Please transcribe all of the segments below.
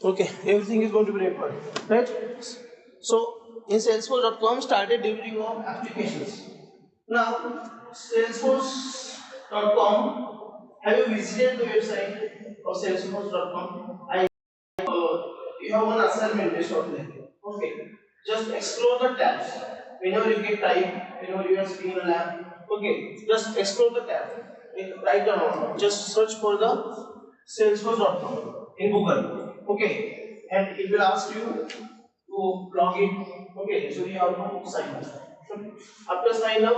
Okay, everything is going to be required, right? So in Salesforce.com started delivering of applications. Now Salesforce.com, have you visited the website of Salesforce.com? You have one assignment based on that. Okay, just explore the tabs whenever you get time, whenever you are sitting in a lab. Okay, just explore the tab. Write down, just search for the Salesforce.com in Google. Okay, and it will ask you to log in. Okay, so you have to sign up. After sign up,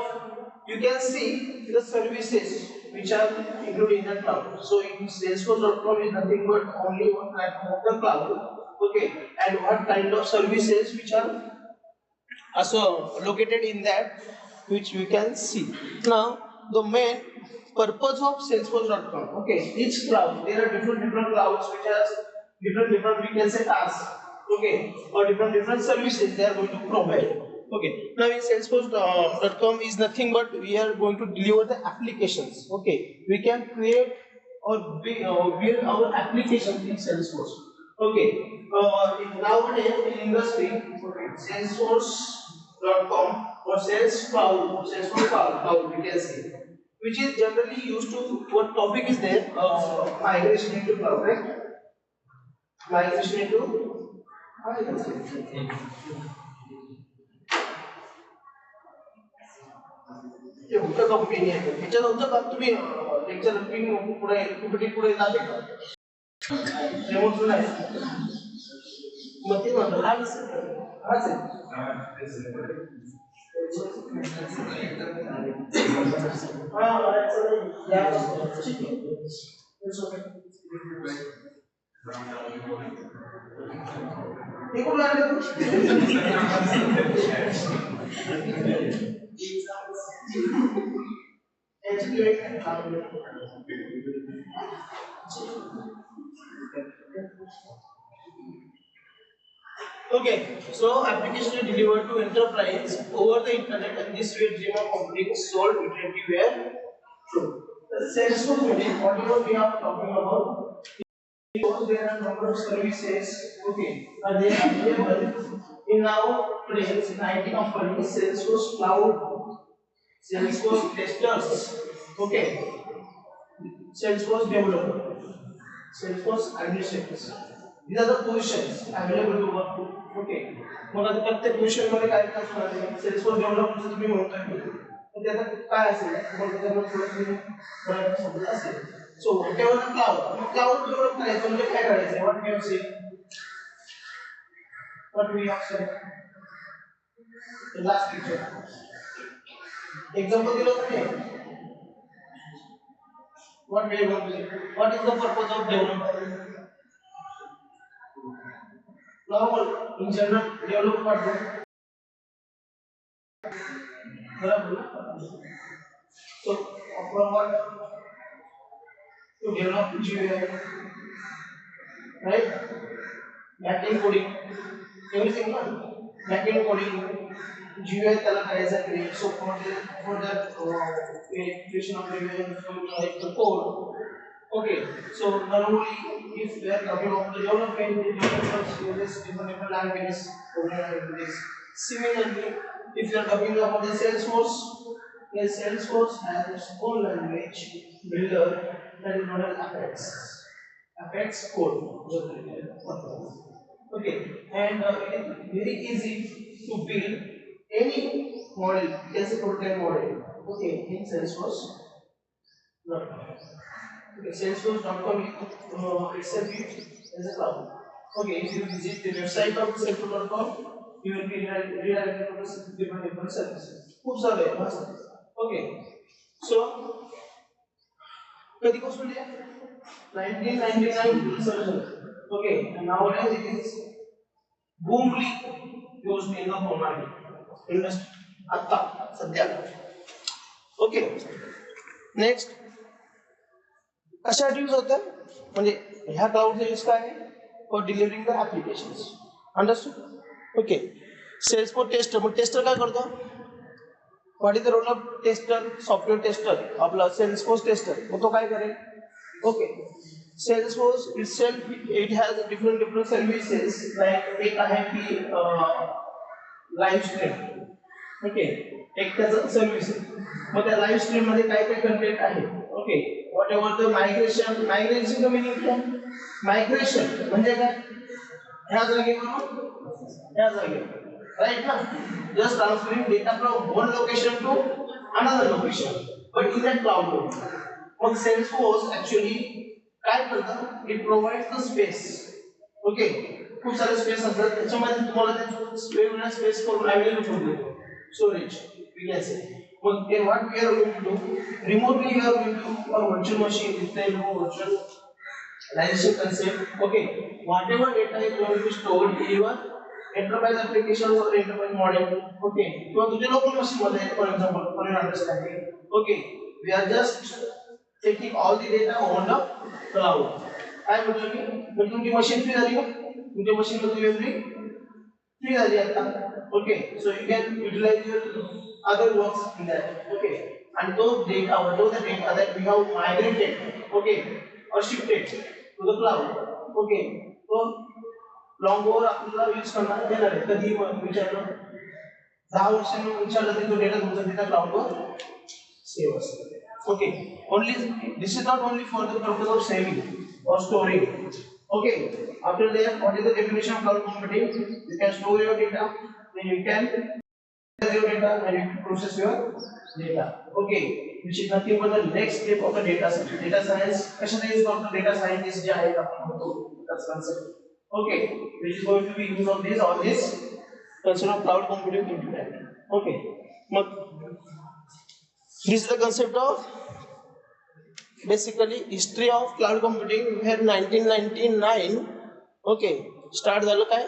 you can see the services which are included in the cloud. So in Salesforce.com is nothing but only one platform of the cloud. Okay, and what kind of services which are also located in that, which we can see. Now the main purpose of Salesforce.com. Okay, each cloud, there are different clouds which has different we can say tasks. Okay, or different services they are going to provide. Okay, now in Salesforce.com is nothing but we are going to deliver the applications. Okay, we can create or build our applications in Salesforce. Okay, nowadays in industry, Salesforce.com or Salesforce Cloud, we can say, which is generally used to, what topic is there? Migration into cloud, right? Migration into हे होतं का कुठे नाही ह्याच्यात होतं का तुम्ही lecture पुढे कुठे पुढे जाते का रेमोट नाही मग ते म्हणतो हाच आहे Okay, so application is delivered to enterprise over the internet, and this way dream of computing is sold everywhere. True. The Salesforce meeting, whatever we are talking about, there are number of services. Okay, are they available in now today's 19 companies? Salesforce Cloud, Salesforce testers. Okay, Salesforce developer, Salesforce administrators. These are the positions available to work. Okay, मग आता प्रत्येक position मध्ये काय काय असणार आहे? Salesforce developer तुम्ही म्हणताय तर त्याचा काय असेल? तुम्हाला त्याच्यामध्ये थोडं बरं समजलं असेल. So whatever the cloud develop करायचं म्हणजे काय करायचं? What we have said? What we have said? The last picture. Example दिलं होतं. What we are going to say? What is the purpose of development? Normal, in general, develop what? So, from what? To develop GUI, right? Backend coding, everything. Backend coding, GUI त्याला करायचा create. So for that creation of GUI, like the code. Okay, so normally if we are talking about the development, the developers use different languages, programming languages. Similarly, if you are talking about the Salesforce, Salesforce has its own language builder that is known as Apex code. Okay, and it is very easy to build any model, as a prototype model. Okay, in Salesforce. Okay, Salesforce.com itself is a cloud. Okay, if you visit the website of Salesforce.com, you will be redirected to different services. खूप सारे मस्त. Okay, so कधीपासून आहे 1999 solution. Okay, and nowadays it is boomly used in the whole market industry. आता सध्या. Okay, next. कशासाठी use होतं म्हणजे ह्या क्लाउडचा यूज काय आहे for delivering the applications. Understood? Okay, Salesforce tester. मग टेस्टर काय करतो? What is the role of tester? Software tester आपला Salesforce टेस्टर. मग तो काय करेल? Okay. Salesforce itself, it has different services. Like एक आहे की लाईव्ह स्ट्रीम. ओके, एक त्याचं सर्व्हिस आहे. मग त्या लाईव्ह स्ट्रीम मध्ये काय काय कंटेंट आहे. Okay, whatever the migration meaning काय? मायग्रेशन म्हणजे काय? ह्या जागेवरून ह्या जागेवर, राईट ना? Just transferring data from one location to another location, but in that cloud. मग सेल्सफोर्स ऍक्च्युअली काय करतं? It provides the space. Okay, खूप सारे स्पेस असतात, त्याच्यामध्ये तुम्हाला त्याचे वेगवेगळ्या स्पेस करून अवेलेबल करून देतो. Storage we can say. But then what we are going to do, remotely we are going to our virtual machine, virtualization concept. Okay, whatever data is going to be stored in your enterprise applications or enterprise model. Okay, so to the local machine model, for example, for your understanding. Okay, we are just taking all the data on the cloud. काय म्हटलं की तुमची machine free झाली का? तुमच्या machine मध्ये memory free झाली आता. Okay, so you can utilize your other works in that. Okay, and those data, whatever the data that we have migrated, okay, or shifted to the cloud. Okay, so long over आपल्याला use करणार देणार आहे. कधी विचारलं 10 वर्षांनी विचारलं तर तो डेटा तुमचा डेटा क्लाउडवर सेव्ह असतो. Okay, only this is not only for the purpose of saving or storing. Okay, after that, what is the definition of cloud computing? You can store your data, then you can your data and you can process your data. Okay, which is nothing but the next step of the data science. Data science, कशाला use करतो? Data scientist जे आहेत आपण म्हणतो, that's concept. Okay, which is going to be use of this all this concept of cloud computing into that. Okay, this is the concept of basically history of cloud computing. Where 1999 okay start झालं काय?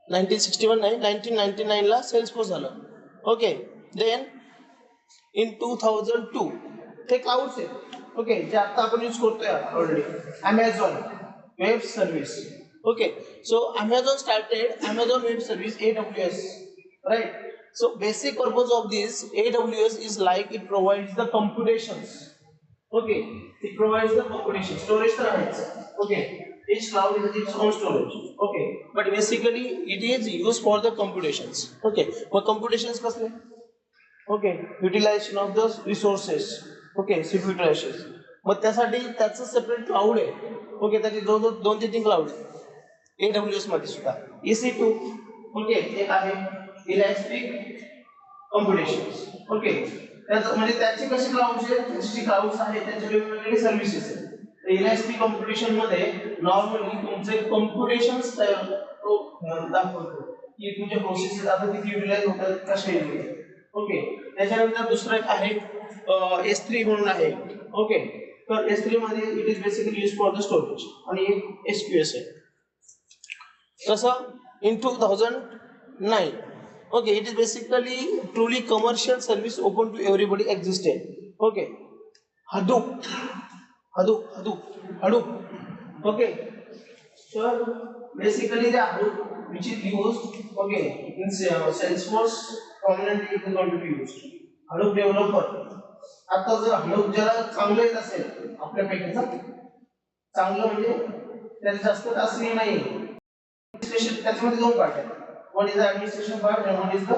1961 नाही, 1999 ला Salesforce झालं. Okay, then in 2002 हे clouds आहे. Okay, जे आता आपण यूज करतोय already, Amazon web service. Okay, so Amazon started Amazon Web Service, AWS, right? So basic purpose of this AWS is like it provides the computations. Okay, it provides the computation. Storage तर आहेच. Okay, each cloud has its own storage. Okay, but basically it is used for the computations. Okay, mug computations कसले? Okay, utilization of the resources. Okay, CPU utilization. मग त्यासाठी त्याचं separate cloud आहे. Okay, त्याचे जवळजवळ 2 ते 3 cloud आहेत. AWS मध्ये सुद्धा EC2. ओके, एक आहे इलास्टिक कॉम्प्युटेशन्स. ओके, त्याचं म्हणजे त्याची कशी क्लाउड्स आहेत, त्याची क्लाउड्स आहेत, त्याचे वेगवेगळे सर्व्हिसेस आहेत. इलास्टिक कॉम्प्युटेशन मध्ये नॉर्मली तुमचे कॉम्प्युटेशन्स तो दाखवतो की तुमचे प्रोसेसेस आता किती युटिलाइज होतात, कशा युटिलाइज. ओके, त्याच्यानंतर दुसरं एक आहे S3 म्हणून आहे. ओके, तर S3 मध्ये it is basically use for the storage आणि एक SQS आहे. तसं in 2009 okay, it is basically truly commercial service open to everybody existed. Okay, Hadoop. Okay, so basically the Hadoop which is used, okay, in Salesforce prominently it is going to be used. Hadoop developer. आता जर Hadoop जरा चांगलं येत असेल आपल्यापैकी, चांगलं म्हणजे त्याला जास्त तास नाही. त्याच्यामध्ये 2 पार्ट आहेत. One is the administration part and one is the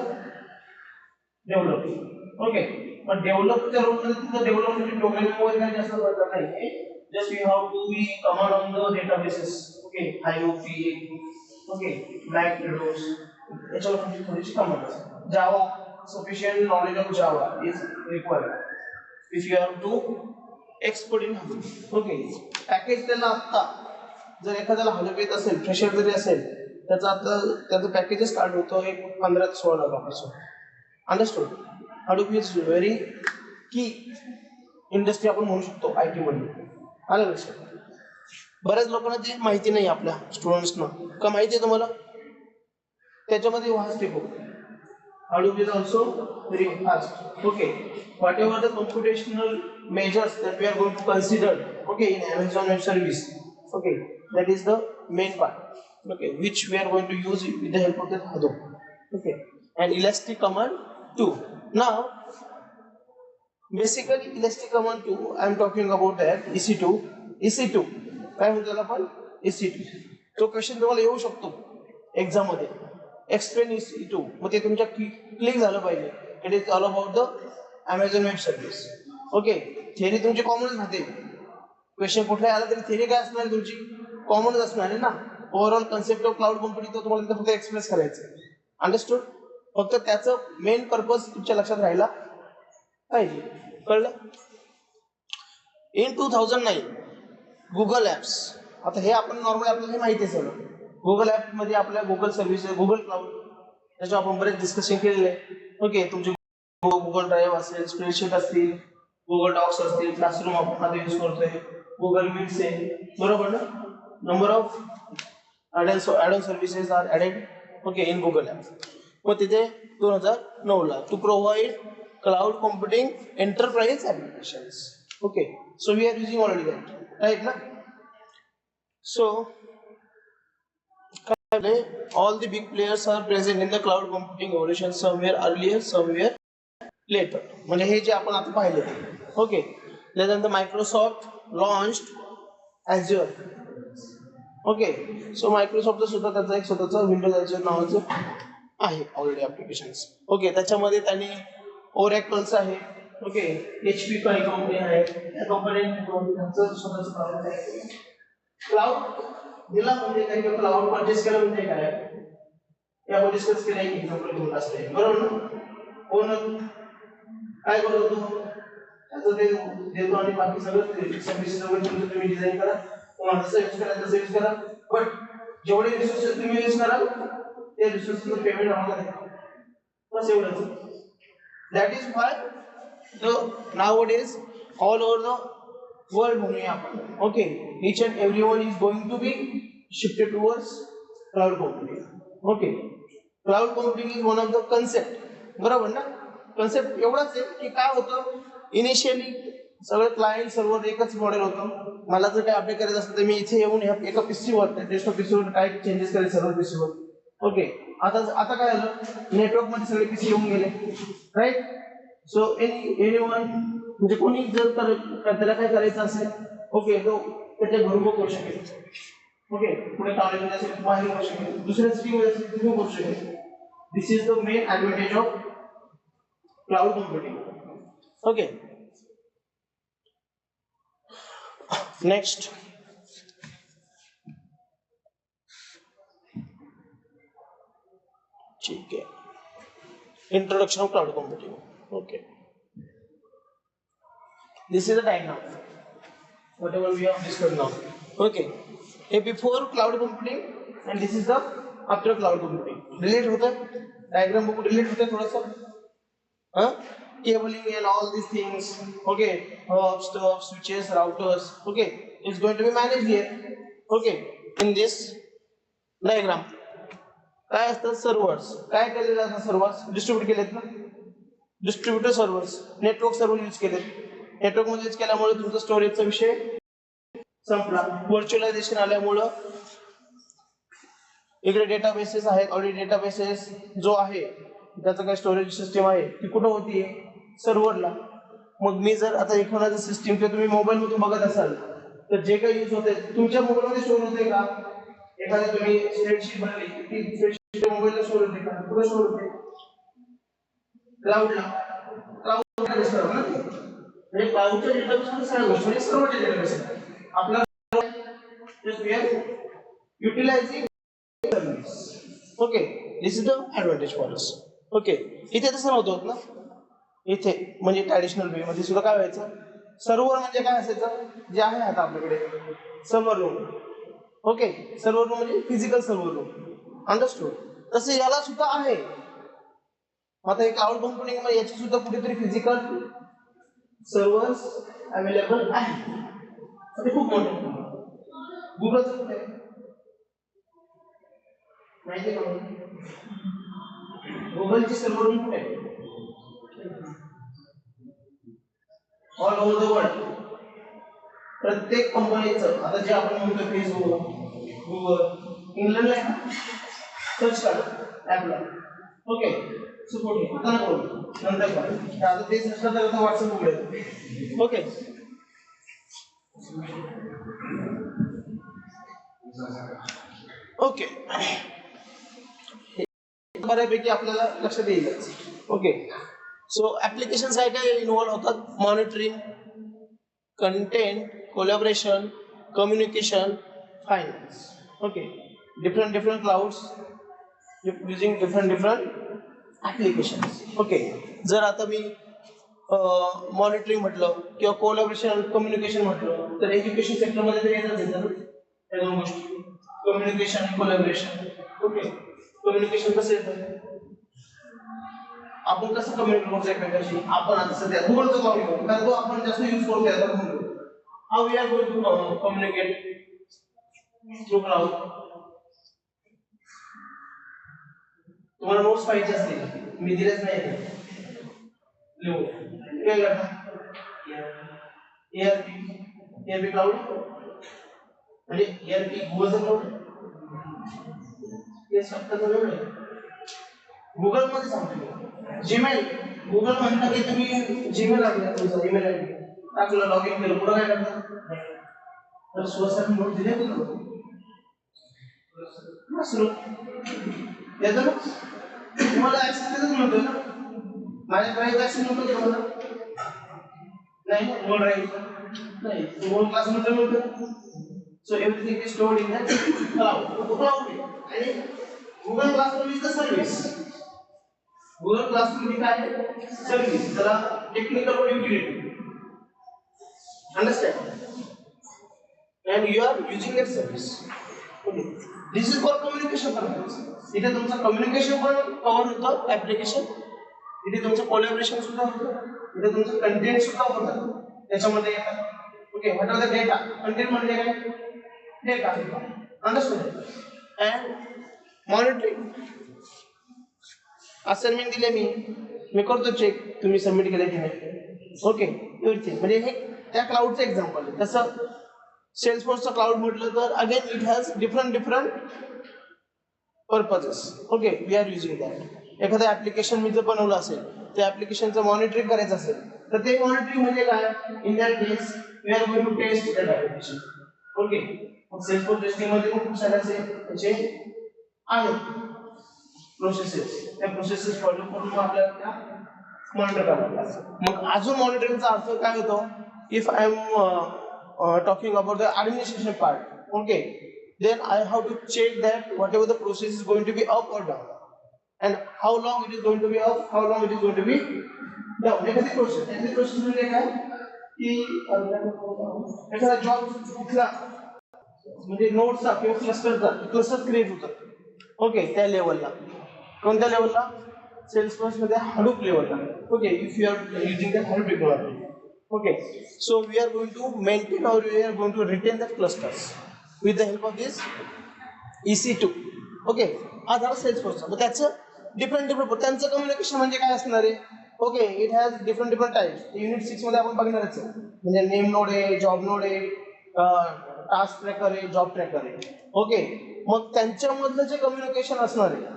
developing. Okay, but developच्या रोल मध्ये तुझं डेव्हलपमेंट प्रोग्रामिंग वगैरे काही जास्त बदल नाही. Just you have to be command on the databases. Okay, IOP, okay, MapReduce. याच्यावर तुमची थोडीशी कमांड असते. Java, sufficient knowledge of Java is required if you are to expert in Hadoop. Okay, package त्याला आता जर एखाद्याला Hadoop येत असेल, फ्रेशर जरी असेल, त्याचा आता त्याचं पॅकेज स्टार्ट होतो एक 15 ते 16 लाखापासून. अंडरस्टूड? Hadoop इज व्हेरी की इंडस्ट्री आपण म्हणू शकतो IT मध्ये. आलं लक्षात? बऱ्याच लोकांना ती माहिती नाही, आपल्या स्टुडंट्सना का माहिती आहे तुम्हाला? त्याच्यामध्ये वास्ट आहे खूप. Hadoop is also very fast. Okay, whatever the computational measures that we are going to consider, okay, in Amazon Web Service, okay, that is the main part. Okay, which we are going to use with the help of the Hadoop. Okay, and elastic command too. Now basically electric command 2 I am talking about that EC2 काय म्हणतो आपण EC2. तो question तुम्हाला येऊ शकतो exam मध्ये. Explain EC2 मग ते तुमच्या क्लिक झालं पाहिजे. It is all about the Amazon web service. Okay, theory तुमची कॉमनच राहते. क्वेश्चन कुठला आला तरी थिअरी काय असणार तुमची कॉमनच असणार आहे ना. Overall concept of cloud computing तो तुम्हाला फक्त एक्सप्रेस करायचं. अंडरस्टूड. फक्त त्याचं मेन पर्पज तुमच्या लक्षात राहिला पाहिजे. कळलं. इन 2009 गुगल ॲप्स. आता हे आपण नॉर्मली आपल्याला हे माहिती आहे सगळं. गुगल ॲप मध्ये आपल्या गुगल सर्व्हिस गुगल क्लाउड त्याच्यावर आपण बरेच डिस्कशन केलेले आहे. ओके, तुमचे गुगल ड्राईव्ह असेल, स्प्रेडशीट असतील, गुगल डॉक्स असतील, क्लासरूम आपण आता यूज करतोय, गुगल मीट्स आहे, बरोबर ना. Number of add services are added okay in Google app. मग तिथे 2009 ला to provide cloud computing enterprise applications. Okay, so we are using already that, right ना. So all the big players are present in the cloud computing evolution somewhere earlier somewhere later. म्हणजे हे जे आपण आता पाहिले. Okay, त्यानंतर Microsoft launched Azure. Okay, सो मायक्रोसॉफ्टचं सुद्धा त्याचं एक स्वतःचं विंडोज Azure नावाचं आहे ऑलरेडी ॲप्लिकेशन्स. ओके, त्याच्यामध्ये त्यांनी ओरॅकल्स आहे. ओके, HP कंपनी आहे. त्या कंपनीचं स्वतःचं क्लाउड आहे. क्लाउड दिला म्हणजे काय किंवा क्लाउड परचेस केलं म्हणजे काय हे आपण डिस्कस केलं आहे. एक्झाम्पल घेऊन असते, बरोबर ना. कोण काय करतो त्याचं ते देतो आणि बाकी सगळं सर्व्हिसेस वगैरे तुम्ही डिझाईन करा, तुम्हाला जसं यूज करायचं तसं यूज करा. बट जेवढे रिसोर्सेस तुम्ही यूज कराल ते रिसोर्सेसचं पेमेंट आम्हाला द्या, बस एवढंच. That is why the nowadays all over the world म्हणूया आपण. Okay, each and everyone is going to be shifted towards cloud computing. Okay, cloud computing is one of the concept. बरोबर ना. कन्सेप्ट एवढाच आहे की काय होतं इनिशियली सगळं क्लायंट सर्व्हर एकच मॉडेल होतं. मला जर काय अपडेट करायचं असेल तर मी इथे येऊन एका पीसीवर डेस्कटॉप पीसीवर काय चेंजेस करायचे सर्व्हर पीसीवर. ओके, आता काय झालं नेटवर्क मध्ये सगळे पीसी येऊन गेले, राईट. सो एनीवन म्हणजे कोणी जर त्याला काय करायचं असेल ओके तो त्याच्या घरून करू शकेल. ओके, पुढे कॉलेजमध्ये असेल बाहेर करू शकेल, दुसऱ्या सिटीमध्ये असेल तिथे करू शकेल. This is the main advantage of cloud computing. Okay, next ठीक आहे. Introduction of cloud computing. Okay, this is the diagram whatever we have discussed now. Okay, a before cloud computing and this is the after cloud computing. Relate होता है diagram को relate होता है थोड़ा सा, हाँ, cabling and all these things. Okay, hubs, stuff, switches, routers. Okay, it's going to be managed here. Okay, in this diagram काय असतं सर्व्हर्स. काय केलेलं असतं सर्व्हर्स डिस्ट्रीब्यूट केलेत ना. Distributor servers network server use केलेत. नेटवर्क मध्ये यूज केल्यामुळे तुमचा स्टोरेजचा विषय संपला. व्हर्च्युअलायझेशन आल्यामुळं इकडे डेटाबेसेस आहेत. ऑलरेडी डेटाबेसेस जो आहे त्याचं काय स्टोरेज सिस्टीम आहे ती कुठं होती सर्व्हरला. मग मी जर आता एखाद्या सिस्टीम तुम्ही मोबाईल मधून बघत असाल तर जे काही यूज होते तुमच्या मोबाईल मध्ये स्टोर होते का. एखाद्या तुम्ही स्प्रेडशीट बनवली ती स्प्रेडशीट मोबाईलला स्टोर होते का, कुठं स्टोर होते क्लाउडला. क्लाउडला स्टोर ना म्हणजे क्लाउडच्या डेटाबेसमध्ये सगळ्या गोष्टी म्हणजे सर्वच्या डेटाबेस आपला utilising service. Okay, this is the advantage for us. Okay, इथे तसं नव्हतं ना. इथे म्हणजे ट्रॅडिशनल वे मध्ये सुद्धा काय व्हायचं सर्व्हर म्हणजे काय असायचं जे आहे आता आपल्याकडे server room. Okay, server room म्हणजे फिजिकल सर्व्हर रूम. अंडरस्टूड. तसं याला सुद्धा आहे. आता हे क्लाउड कम्प्युटिंग मध्ये याची सुद्धा कुठेतरी फिजिकल सर्व्हर्स अवेलेबल आहे. ते खूप मोठे गुगलचं कुठे माहिती आहे का. गुगलची सर्व्हर रूम कुठे आहे ऑल ओव्हर द वर्ल्ड. प्रत्येक कंपनीचं आता जे आपण म्हणतो फेसबुक गुगल इंग्लंडला आहे ना सर्च करा ॲपला. ओके, सपोर्ट आता नको नंतर करा आता तेच नसलं तर आता व्हॉट्सअप उघडेल ओके ओके बऱ्यापैकी आपल्याला लक्षात येईलच ओके सो ऍप्लिकेशन्स काय काय इन्व्हॉल्व होतात monitoring content collaboration communication finance okay different clouds using different applications okay जर आता मी मॉनिटरिंग म्हटलं किंवा कोलॅबोरेशन कम्युनिकेशन म्हटलं तर एज्युकेशन सेक्टर मध्ये तर येतच येतं त्या दोन गोष्टी कम्युनिकेशन आणि कोलॅबोरेशन ओके कम्युनिकेशन कसं येतं आपण कसं कम्युनिकेट करतो एकमेकांशी आपण आता सध्या गुगलचा वापर करतो कारण तो आपण जास्त यूज करतो त्याचा म्हणून how we are going to communicate through cloud तुम्हाला नोट्स पाहिजे असतील मी दिलेच नाही लिहू काय करता ERP क्लाउड म्हणजे ERP गुगलचा क्लाउड हे स्वतःचा वेळ आहे गुगल मध्ये सांगतो जीमेल गुगल म्हणता की तुम्ही जीमेल टाकला तुमचा ईमेल आयडी टाकलं लॉग इन केलं पुढे काय करता तर स्वतः नोट दिले ना सुरू येतं ना तुम्हाला ऍक्सेस देतच नव्हतं ना माझ्या ड्राईव्ह ऍक्सेस नव्हतं तुम्हाला नाही गुगल ड्राईव्ह नाही गुगल क्लास मध्ये नव्हतं so everything is stored in the cloud आणि Google classroom is the service Google classroom ही काय सर्व्हिस त्याला टेक्निकल वर utility understand and you are using that service okay this is for communication purpose इथे तुमचं communication पण cover होतं application इथे तुमचं कोलॅबोरेशन सुद्धा होतं इथे तुमचं कंटेंट सुद्धा होतं त्याच्यामध्ये येतात okay what are the data content म्हणजे काय data understand and monitoring assignment दिले मी करतो चेक तुम्ही सबमिट केले की नाही ओके एव्हरीथिंग म्हणजे हे त्या क्लाउडचं एक्झाम्पल आहे तसं सेल्सफोर्सचा क्लाउड म्हटलं तर again it has different purposes okay we are using that एखादं ऍप्लिकेशन मी जर बनवलं असेल त्या ऍप्लिकेशनचं मॉनिटरिंग करायचं असेल तर ते मॉनिटरिंग म्हणजे काय in that case we are going to test that application okay Salesforce testing मध्ये खूप सारे असे त्याचे आहेत प्रोसेसेस त्या प्रोसेसेस फॉलो करून मग आपल्याला मॉनिटर करायला मग अजून मॉनिटरिंगचा अर्थ काय होतो if I am talking about the administration part okay then I have to check that whatever the process is going to be up or down and how long it is going to be up how long it is going to be down एखादी process म्हणजे काय की एखादा job कुठला म्हणजे नोडचा किंवा cluster create होतात okay त्या लेवलला कोणत्या लेवलला सेल्सफोर्स मध्ये Hadoop लेवलला okay if you are using the Hadoop technology okay so we are going to maintain or we are going to retain that clusters with the help of this EC2 okay हा झाला Salesforce but त्याचं different त्यांचं communication म्हणजे काय असणार आहे okay it has different types unit 6 मध्ये आपण बघणारच आहे म्हणजे नेम नोड आहे जॉब नोड आहे टास्क ट्रॅकर आहे जॉब ट्रॅकर आहे ओके मग त्यांच्यामधलं जे कम्युनिकेशन असणार आहे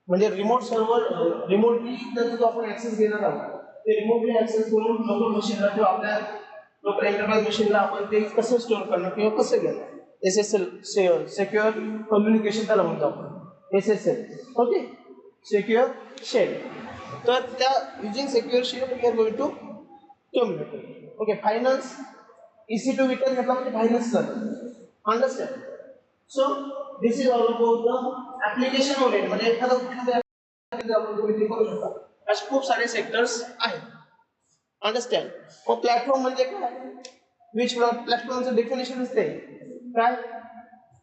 म्हणजे रिमोट सर्व्हर रिमोटली त्याचा आपण ऍक्सेस घेणार आहोत ते रिमोटली ऍक्सेस करून लोकल मशीनला किंवा आपल्या लोकल एंटरप्राइज मशीनला आपण ते कसं स्टोअर करणार किंवा कसं घेणार SSL सेक्युअर कम्युनिकेशन त्याला म्हणतो आपण SSL ओके सेक्युअर शेल तर त्या using secure shell we are going to communicate okay finance EC2 विकत घेतला म्हणजे फायनान्स झालं understand so this is all about the application oriented म्हणजे एखादा कुठला आपण तुम्ही करू शकता असे खूप सारे सेक्टर्स आहेत अंडरस्टँड मग प्लॅटफॉर्म म्हणजे काय विच प्लॅटफॉर्मचं डेफिनेशन असते काय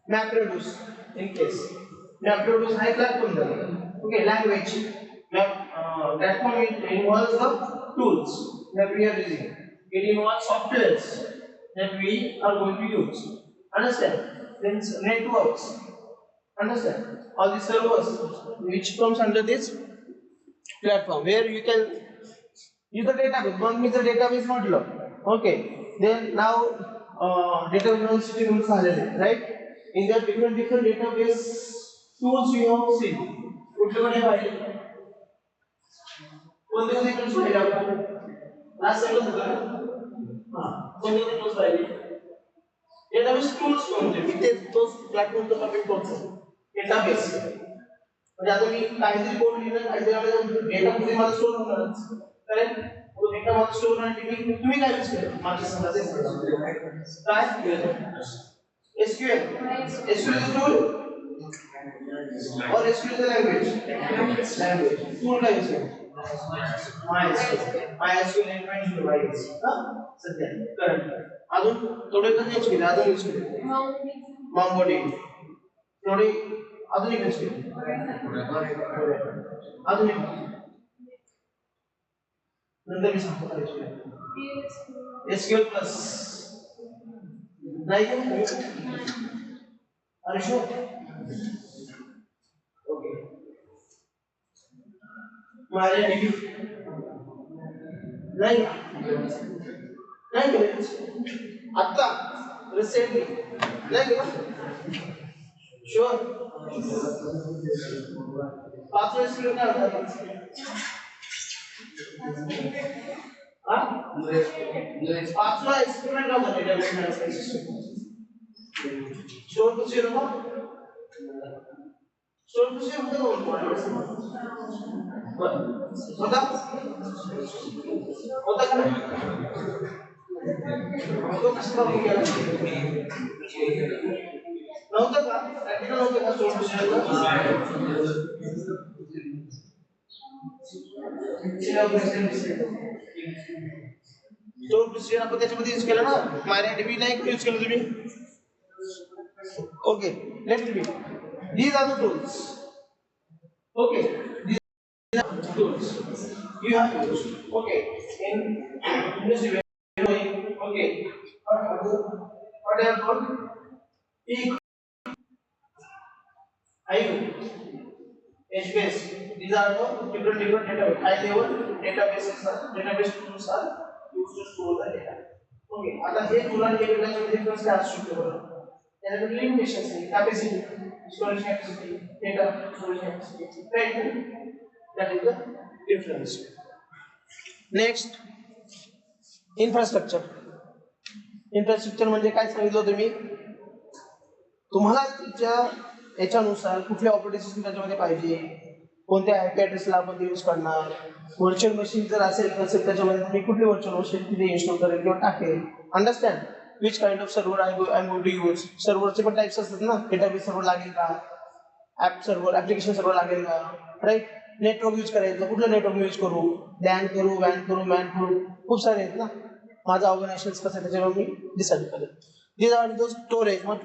MapReduce इन केस MapReduce हा प्लॅटफॉर्म झाला okay language platform involves the tools that we are using it involves softwares that we are going to use understand then networks understand all the servers which comes under this platform where you can use the database one means the database model okay then now database systems are right in the different database tools we have seen कुठले पाहिजे कोणते कोणते tools पाहिले आपण last second होतं ना कोणते कोणते टूल्स पाहिले डेटाबेस टूल्स म्हणजे इथे तोच प्लॅटफॉर्मचा टॉपिक तोच डेटाबेस म्हणजे आता मी काहीतरी कोड लिहिलं काहीतरी डेटा मध्ये मला स्टोअर होणारच करेक्ट तो डेटा मला स्टोअर होण्यासाठी तुम्ही काय यूज केलं माझ्या समजा काय SQL SQL is a tool or SQL is a language tool का यूज केला MySQL endpoint device सध्या करंट अजून थोडे कधी यूज केले अजून यूज केले MongoDB थोडे अजून यूज केले अजून नंतर मी सांगतो SQL प्लस नहीं are you sure okay MariaDB नहीं आता recently नहीं sure पांचवें स्क्रीन क्या होता है हाँ पांचवा एक्सपेरिमेंट का होता है डेवलपमेंट स्टोर टू जीरो का स्टोर टू जीरो होता होता क्या तो किसका हो गया नहोता का प्रैक्टिकल होता का store two zero store two zero आपण त्याच्यामध्ये यूज केला ना MariaDB ला एक यूज केलं तुम्ही okay let it be these are the tools okay these are the tools you have used okay in industry okay what are called IO HBase these are the different database high level databases are database tools are used to store the data okay आता हे tool आणि हे data चे difference काय असू शकतो बरं त्याला limitations आहे capacity storage capacity data storage capacity right that is the difference next infrastructure म्हणजे काय सांगितलं तुम्ही तुम्हाला तुमच्या याच्यानुसार कुठले ऑपरेटिंग सिस्टम त्याच्यामध्ये पाहिजे कोणत्या आयपी ॲड्रेसला आपण ते यूज करणार व्हर्च्युअल मशीन जर असेल त्याच्यामध्ये तुम्ही कुठली व्हर्च्युअल मशीन तिथे इन्स्टॉल करेल किंवा टाकेल understand which kind of server I'm going to use सर्व्हरचे पण टाइप्स असतात ना डेटाबेस सर्व्हर लागेल का ऍप सर्व्हर ऍप्लिकेशन सर्व्हर लागेल का राईट नेटवर्क यूज करायचं कुठलं नेटवर्क यूज करू LAN करू WAN करू MAN करू खूप सारे आहेत ना माझं ऑर्गनायझेशन कसं आहे त्याच्यावर मी डिसाईड करेल these are the storage what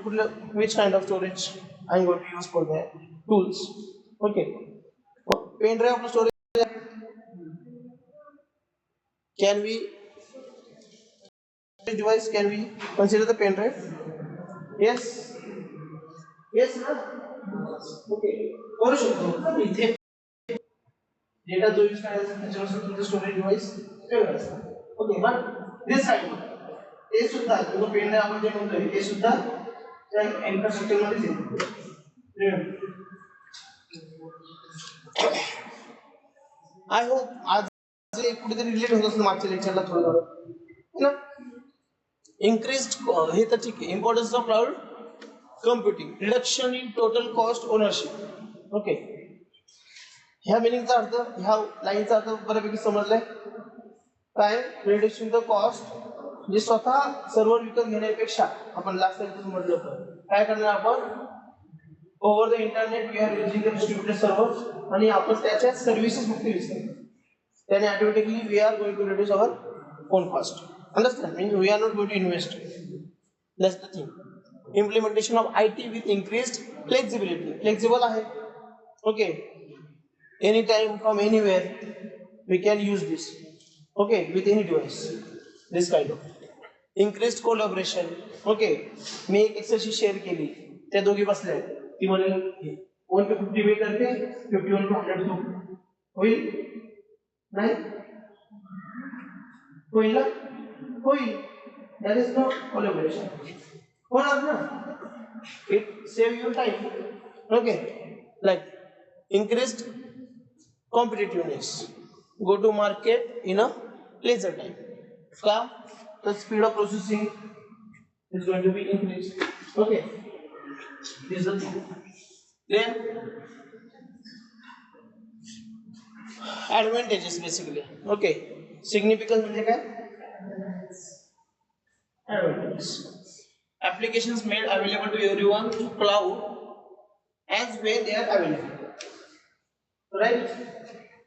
which kind of storage I'm going to use for the tools okay pen drive of storage can we device can we consider the pen drive yes na okay करू शकतो इथे data जो use करायचा त्याच्यावर तुमचं storage device वेगळं असतं okay but this side हे सुद्धा जो पेन ड्राइव्ह आपण जे म्हणतोय हे सुद्धा त्या इन्फ्रास्ट्रक्चर मध्ये येते आय होप आज कुठेतरी रिलेट होत असेल मागच्या लेक्चरला थोडं है ना increased हे तर ठीक आहे importance of cloud computing reduction in total cost ownership okay ह्या मिनिंगचा अर्थ ह्या लाईनचा अर्थ बऱ्यापैकी समजलाय काय रिड्युसिंग द कॉस्ट जे स्वतः सर्व्हर विकत घेण्यापेक्षा आपण लास्ट टाइम म्हटलं होतं काय करणार आपण over the internet we are using the distributed server आणि आपण त्याच्या सर्व्हिसेस फक्त यूज करतो त्याने automatically we are going to reduce our own cost understand means we are not going to invest that's the thing implementation of IT with increased flexibility flexible आहे okay anytime from anywhere we can use this okay with any device this kind of increased collaboration okay मी एक Excel sheet share केली त्या दोघी बसल्या ती म्हणे 1 to 50 मी करते 51 to 100 तू होईल नाही होईल ना होईल there is no collaboration होणार ना it save your time okay like increased competitiveness go to market in a lesser time. The speed of processing is going to be increased. Okay, this is the thing. Then advantages basically. Okay, significance म्हणजे काय? Advantages. Applications made available to everyone through cloud as when they are available. Right?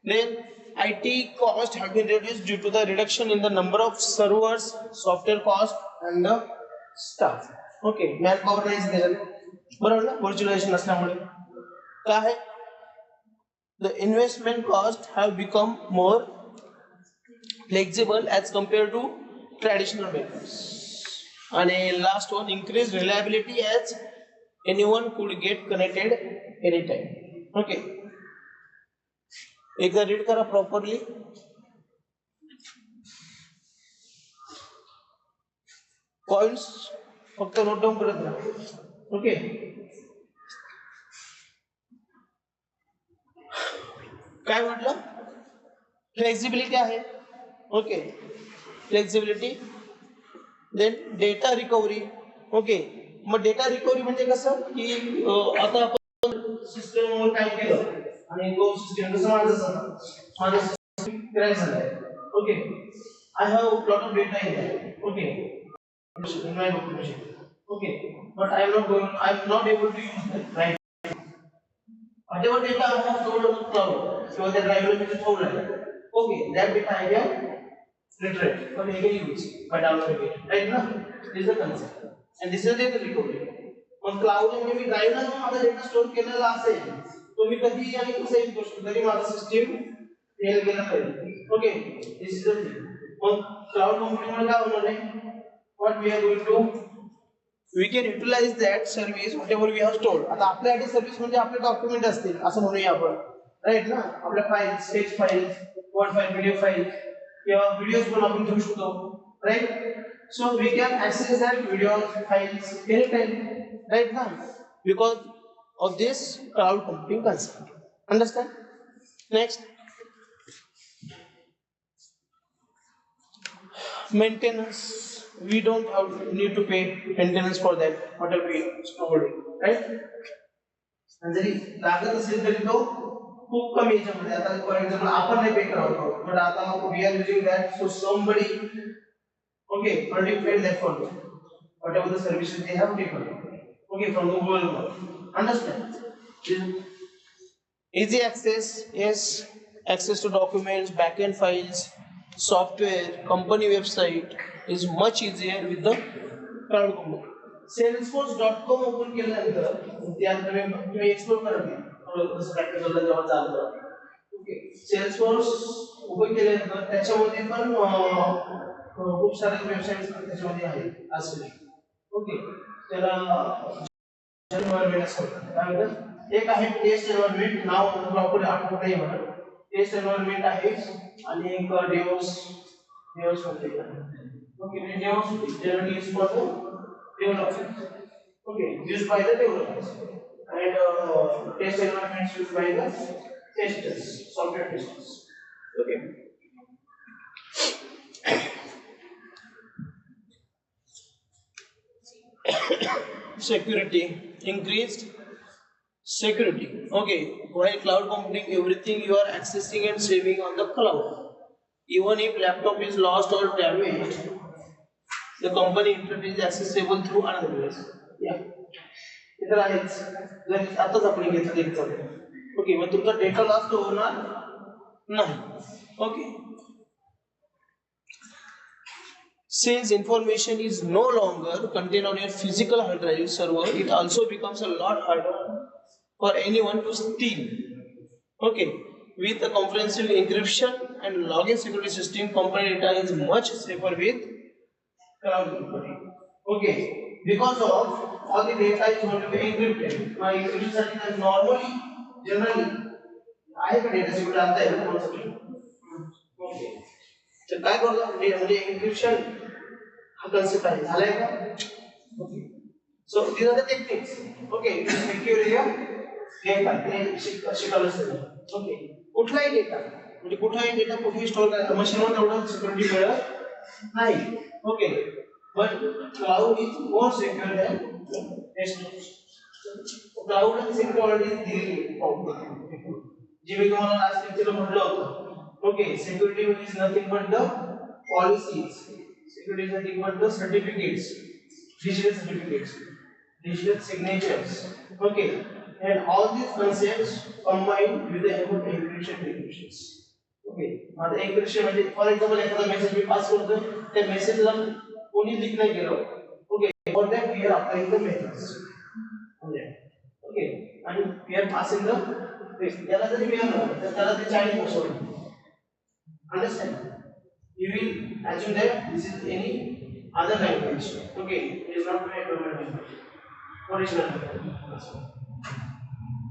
Then IT cost have been reduced due to the reduction in the number of servers, software cost, and the staff. Okay, manpower is there. बरोबर ना? Virtualization असल्यामुळे काय आहे? The investment cost have become more flexible as compared to traditional methods. And a last one, increased reliability as anyone could get connected anytime. Okay. एकदा read करा properly. Points फक्त note down करत राहा. Okay. काय म्हटलं? Flexibility आहे. Okay. Flexibility. Then data recovery. Okay. मग data recovery म्हणजे कसं की आता आपण सिस्टमवर काय केलं आणि तो सिस्टम कसं माझा सिस्टम क्रॅश झालाय. Okay. I have a lot of data in there. Okay. In my documentation. Okay. But I'm not able to use that right. Whatever data I have stored on the cloud, so the driver is stored. Okay, that data I can retrieve for any use, but I'm not getting. Right now, this is the concept. And this is the data recovery. On cloud मध्ये मी ड्राइव्हला जो माझा data store केलेला असेल तो मी कधी आणि कसा use करू शकतो तरी माझा सिस्टम फेल गेला पाहिजे. Okay, this is the thing. मग क्लाउड कम्प्युटिंगमुळे काय होणार आहे? What we are going to we can utilize that service whatever we have stored. आता आपल्यासाठी सर्व्हिस म्हणजे आपले डॉक्युमेंट असतील असं म्हणूया आपण. राईट ना? आपल्या files, text files, word file, video file किंवा व्हिडिओज पण आपण घेऊ शकतो. Right? So we can access that videos, files anytime, right now, because of this cloud computing concept. Understand? Next, maintenance. We don't have need to pay maintenance for that. Whatever we stored, right? आणि जरी लागत असेल तरी तो खूप कमी याच्यामध्ये. आता for example आपण नाही पे करत आहोत, but आता we are using that, so somebody okay already paid that for them. Whatever the services they have taken, okay, from the world. Understand? Easy access, yes, access to documents, backend files, software, company website is much easier with the cloud computing. Salesforce.com open केल्यानंतर त्यानंतर तुम्ही explore करा कसं प्रॅक्टिकलला जेव्हा चालतं. Okay, Salesforce open केल्यानंतर त्याच्यामध्ये पण खूप सारे वेबसाईट्स त्याच्यामध्ये आहेत असले. ओके, त्याला एन्व्हायरमेंट असं काय म्हणतात. एक आहे टेस्ट एन्व्हायरमेंट, नाव प्रॉपर आठवत नाही मला. टेस्ट एन्व्हायरमेंट आहे आणि एक डेव्हॉप्स म्हणजे okay, DevOps generally use for developers. Okay, used by the developers. And test environments used by the testers, software testers. Okay. Security, increased security. Okay, while cloud computing, everything you are accessing and saving on the cloud. Even if laptop is lost or damaged, the company interface is accessible through another device. Yeah. इतर आहेच. जर आताच आपण घेतलं example. Okay, मग तुमचा data loss तो होणार नाही. Okay. Since information is no longer contained on your physical hard drive server, it also becomes a lot harder for anyone to steal. Okay, with a comprehensive encryption and login security system, company data is much safer with cloud computing. Okay, because of all the data is going to be encrypted. My encryption setting is normally, generally, I have a data security आता है ना okay. तर काय करतो म्हणजे encryption हा concept आहे झालाय का? Okay. So these are the techniques. Okay, to secure your data. हे शिकायला असेल. ओके. कुठलाही डेटा म्हणजे कुठेही डेटा कुठेही स्टोअर करायचा मशीनवर तेवढं सिक्युरिटी मिळत नाही. Okay, but cloud is more secure than desktop. Cloud आणि सिक्युरिटी दिली जे मी तुम्हाला लास्ट लेक्चरला म्हटलं होतं. Okay, security is nothing but the policies, security is nothing but the certificates, digital certificates, digital signatures. Okay, and all these concepts combined with the help of encryption techniques. Okay, आता encryption म्हणजे for example एखादा message मी pass करतोय, त्या मेसेजला कोणी link नाही केलं. Okay, for that we are applying the methods. Okay, आणि वी आर पासिंग द याला जरी मिळालं तर त्याला ते चाइल्ड पोहोचवलं. Understand? You will assume that this is any other language. Okay, it is not my domain language. Original language.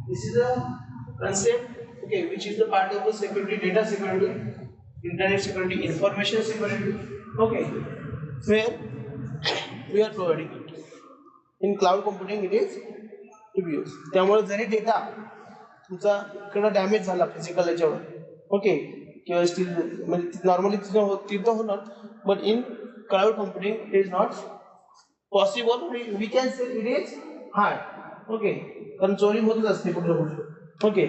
This is the concept. Okay, which is the part of the security, data security, internet security, information security. Okay, where we are providing it. In cloud computing, it is to be used. त्यामुळे जरी data तुमचा इकडं damage झाला physical याच्यावर, okay, किंवा steel म्हणजे normally तिथं होणार, but in cloud computing it is not possible. We can say it is hard. Okay, कारण चोरी होतच असते कुठल्या कुठे. Okay,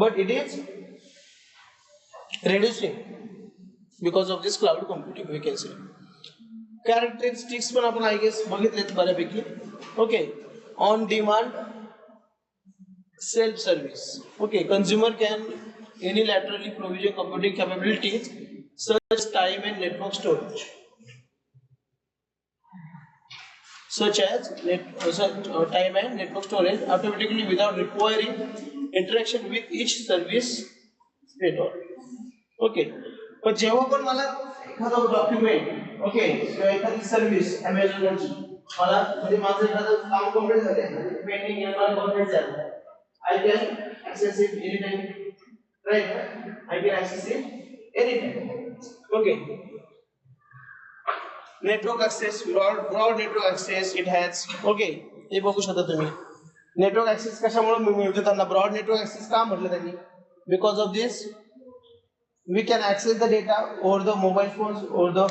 but it is reducing because of this cloud computing, we can say. Characteristics पण आपण आय गेस बघितलेत बऱ्यापैकी. Okay, on demand self service. Okay, consumer can unilaterally provision computing capabilities such as time and network storage, time and network storage automatically without requiring interaction with each service provider. Okay, पण जेव्हा पण मला एखादा document, okay, किंवा एखादी service अमेझॉनची मला म्हणजे माझं एखादं काम कंप्लीट झालंय, पेंडिंग आहे, मला कंप्लीट झालं, I can access it anytime, right? I can access it anytime. Okay. Network access, broad network access it has. Okay. हे बघू शकता तुम्ही. Network access कशामुळे मिळतो त्यांना broad network access का म्हटलं त्यांनी? Because of this, we can access the data over the mobile phones, over the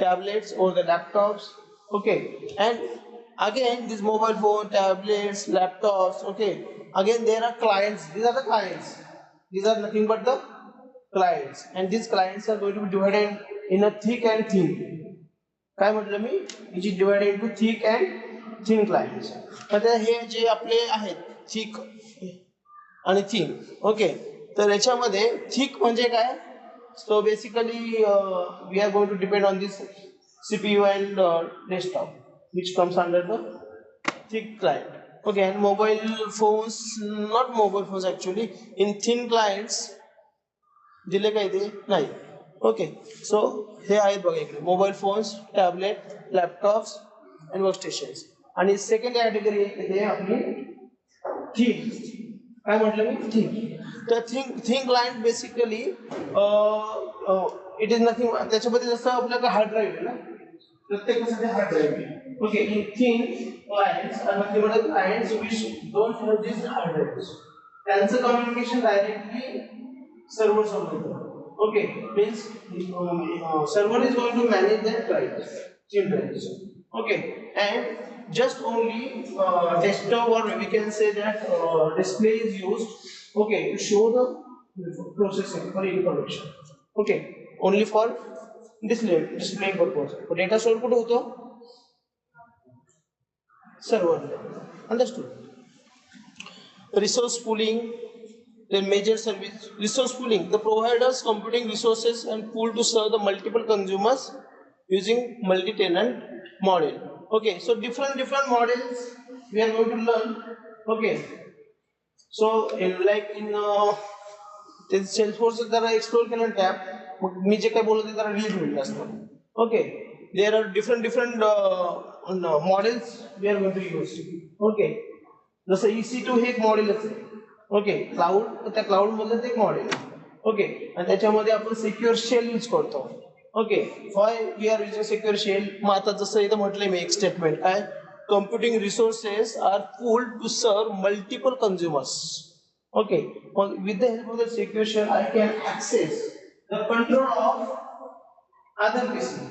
tablets, over the laptops. Okay. And again, this mobile phone, tablets, laptops. Okay. Again, there are clients. These are the clients. These are nothing but the clients, and these clients are going to be divided in a thick and thin. काय म्हटलं मी? It is divided into thick and thin clients. आता हे जे आपले आहेत thick आणि thin. Okay, तर याच्यामध्ये thick म्हणजे काय? So basically we are going to depend on this CPU and desktop, which comes under the thick client. Okay, and mobile phones, not mobile phones actually, in thin clients दिले काय ते नाही. Okay, सो हे आहेत बघा इकडे mobile phones, tablet, laptops and workstations. आणि second category आहे आपली थिन. काय म्हटलं मी? थिन. तर thin client basically it is nothing, त्याच्यामध्ये जसं आपल्याकडे हार्ड ड्राईव्ह आहे ना, प्रत्येकासाठी हार्ड ड्राईव्ह आहे. Okay, in thin clients are nothing but the clients which don't have these hard drives. त्यांचं communication directly server सोबत होतं. Okay, means server is going to manage that drives, thin drives. Okay, and just only desktop, or we can say that display is used. Okay, to show the processing for information. Okay, only for display purpose. Data store कुठे होतो? Server. Understood? Resource pooling, the major service. Resource pooling, the providers computing resources and pool to serve the multiple consumers using multi-tenant model. Okay, so different models we are going to learn. Okay, so in Salesforce जरा explore केलं tab, मग मी जे काय बोलतो ते जरा delete होईल असतं. Okay, there are different models we are going to use. Okay, जसं EC2 हे एक मॉडेल आहे. ओके, क्लाउड, त्या क्लाउड मधलं एक मॉडेल. ओके, आणि त्याच्यामध्ये आपण सिक्युअर शेल यूज करतो. Okay, why we are using secure shell? मग आता जसं इथं म्हटलंय मी एक स्टेटमेंट, काय? Computing resources are pooled to सर्व multiple consumers. Okay, with the help of the secure shell, I can access the control of other PC.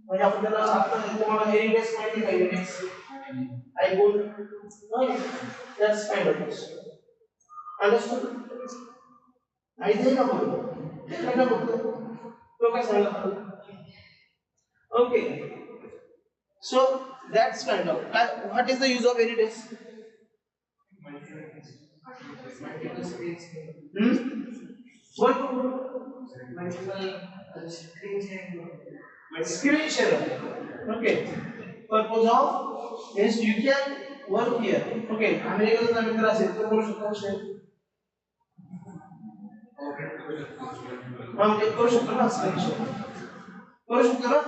म्हणजे आपण त्याला आता तुम्हाला हेरिटेज माहिती आहे heritage iPhone that's kind of this. Understood? माहिती आहे का बोलतो ते काय बोलतो तो काय सांगतो okay so that's kind of what is the use of heritance what screen share okay purpose of is you can work here okay अमेरिकेचा मित्र असेल तर करू शकतो शेअर म्हणजे करू शकतो ना स्क्रीन शेअर करू शकतो ना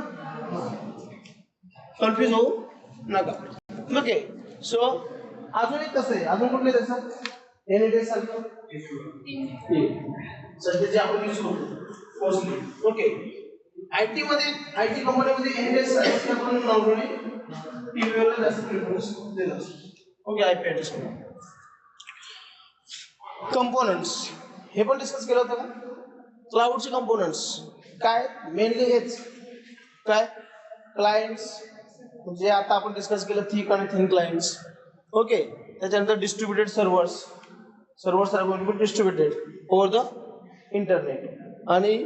कन्फ्यूज होऊ नका ओके सो अजून एक कसं आहे अजून कुठले तसं एनएडीएस सारखं सध्याचे आपण यूज करतो मोस्टली ओके आयटी मध्ये आयटी कंपनीमध्ये एनएडीएस सारखं आपण नॉर्मली टीव्हीवर जास्त प्रेफरन्स देत असतो ओके आयपी ॲड्रेस कंपोनंट्स हे पण डिस्कस केलं होतं का क्लाउडचे कंपोनंट्स काय मेनली हेच काय क्लायंट्स म्हणजे आता आपण डिस्कस केलं थिक आणि थिन क्लायंट्स ओके त्याच्यानंतर distributed servers are going to be distributed over the internet आणि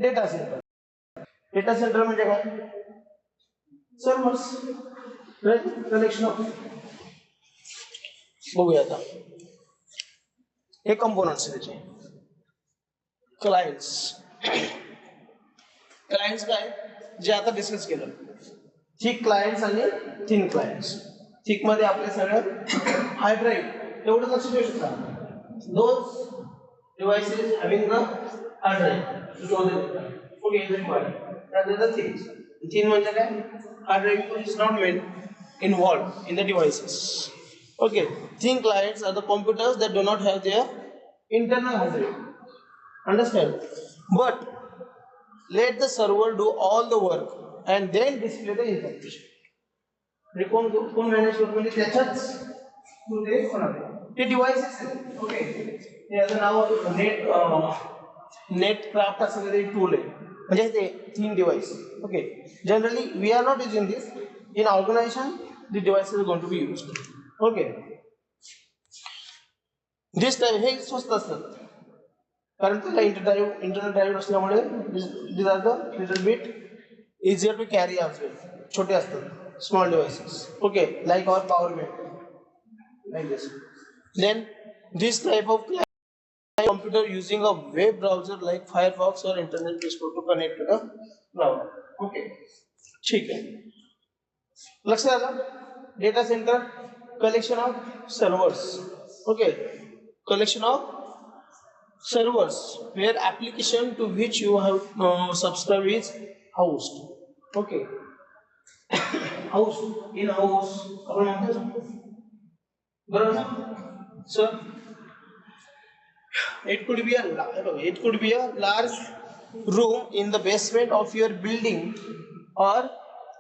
डेटा सेंटर म्हणजे काय सर्व्हर्स कलेक्शन ऑफ बघूया आता हे कंपोनंट्स त्याचे क्लायंट्स काय जे आता डिस्कस केलं थिक क्लायंट्स आणि थिन क्लायंट्स थिक मध्ये आपले सगळं हार्ड ड्राईव्ह एवढं लक्ष देऊ शकता those devices having the hard drive to store the data okay is required that is the things thin म्हणजे काय hard drive is not made involved in the devices okay thin clients are the computers that do not have their internal hard drive understand but let the server do all the work and then display the information हे कोण manage करतो म्हणजे त्याच्याच through ते होणार ते devices okay याचं नाव net craft असं काहीतरी टूल आहे म्हणजे ते thin device okay generally we are not using this in organization the devices going to be used okay this type हे स्वस्त असतात कारण त्याला इंटरनल ड्राईव्ह असल्यामुळे this are the little bit easier to carry as well छोटे असतात small devices okay like our power bank like this then this type of computer using a web browser like Firefox or Internet Explorer to connect to the cloud. Okay, ठीक है. लक्ष्य आलं data center collection of servers. Okay, collection of servers where application to which you have subscribed is housed. Okay, housed in house आपण म्हणतो बरोबर sir. It could be a large room in the basement of your building or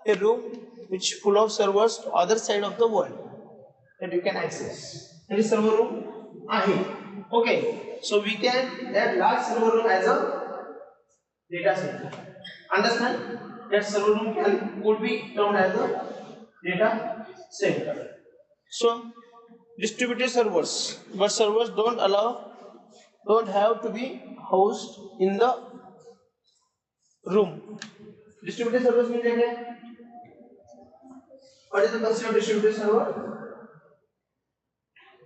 a room which full of servers to other side of the world that you can access. That is server room. Okay, so we can that large server room as a data center. Understand? That server room could be termed as a data center. So distributed servers, but servers don't have to be housed in the room. Distributed servers means what? What is the concept of distributed server?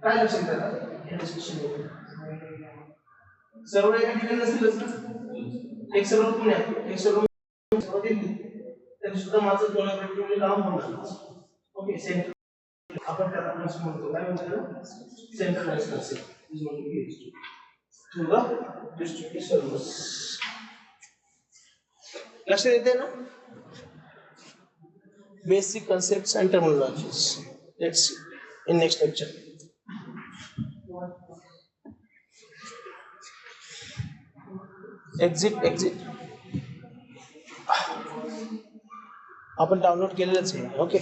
काय लक्षात ठेवा discussion server एका ठिकाणी नसतील एक server पुण्यात एक server Delhi तरी सुद्धा माझं कोलॅबोरेटिव्हली काम होणार ओके सेंटर आपण त्याला म्हणतो काय म्हणतो centralise concept is what we use to the distributed servers. लक्ष देते ना basic concepts and terminologies. Let's see in next lecture. Exit आपण डाउनलोड केलेलंच आहे ओके